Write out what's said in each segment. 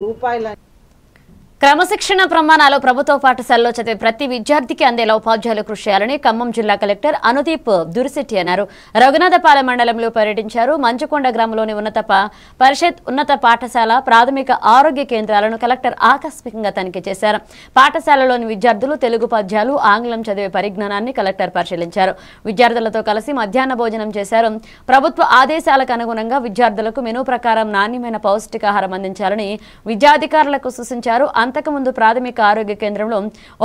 రూపాయల క్రమశిక్షణ ప్రమాణాలు ప్రభుత్వ పాఠశాలలో చదివే ప్రతి విద్యార్థికి అందేలా ఉపాధ్యాయులు కృషి చేయాలని ఖమ్మం జిల్లా కలెక్టర్ అనుదీప్ దురిశెట్టి అన్నారు. రఘునాథపాలెం మండలంలో పర్యటించారు. మంచుకొండ గ్రామంలోని పరిషత్ ఉన్నత పాఠశాల ప్రాథమిక ఆరోగ్య కేంద్రాలను కలెక్టర్ ఆకస్మికంగా తనిఖీ చేశారు. పాఠశాలలోని విద్యార్థులు తెలుగు పద్యాలు ఆంగ్లం చదివే పరిజ్ఞానాన్ని కలెక్టర్ పరిశీలించారు. విద్యార్థులతో కలిసి మధ్యాహ్న భోజనం చేశారు. ప్రభుత్వ ఆదేశాలకు అనుగుణంగా విద్యార్థులకు మెనూ ప్రకారం నాణ్యమైన పౌష్టికాహారం అందించాలని విద్యాధికారులకు సూచించారు. అంతకుముందు ప్రాథమిక ఆరోగ్య కేంద్రంలో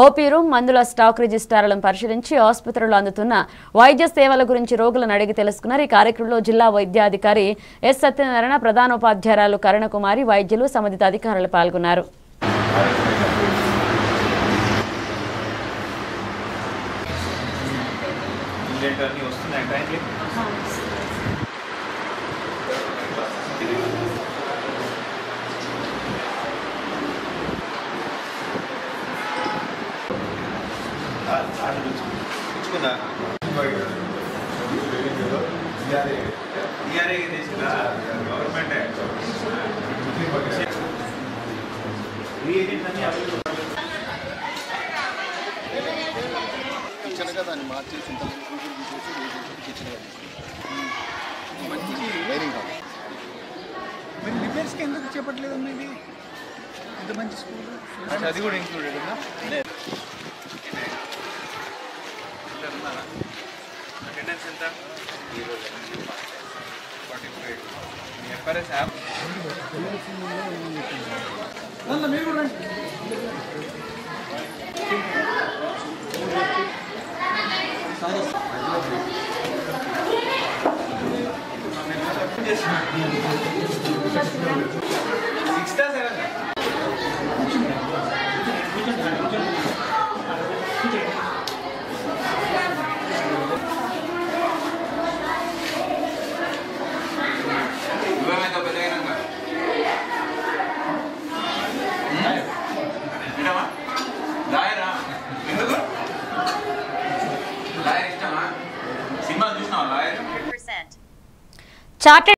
ఓపీ రూమ్, మందుల స్టాక్ రిజిస్టార్లను పరిశీలించి ఆసుపత్రుల్లో అందుతున్న వైద్య సేవల గురించి రోగులను అడిగి తెలుసుకున్నారు. ఈ కార్యక్రమంలో జిల్లా వైద్యాధికారి ఎస్ సత్యనారాయణ, ప్రధానోపాధ్యాయురాలు కరుణకుమారి, వైద్యులు, సంబంధిత అధికారులు పాల్గొన్నారు. దాన్ని మార్చి మంచి వైరింగ్ మీరు రిపేర్స్కి ఎందుకు చెప్పట్లేదమ్మా? ఇది ఇంత మంచి స్కూల్ అది కూడా ఇంక్లూడెడ్ ఉందా? అటెండెన్స్ ఎంత? ఎఫ్ఆర్ఎస్ యాప్ మీరు కూడా సినిమా చూసినావా? చార్టెడ్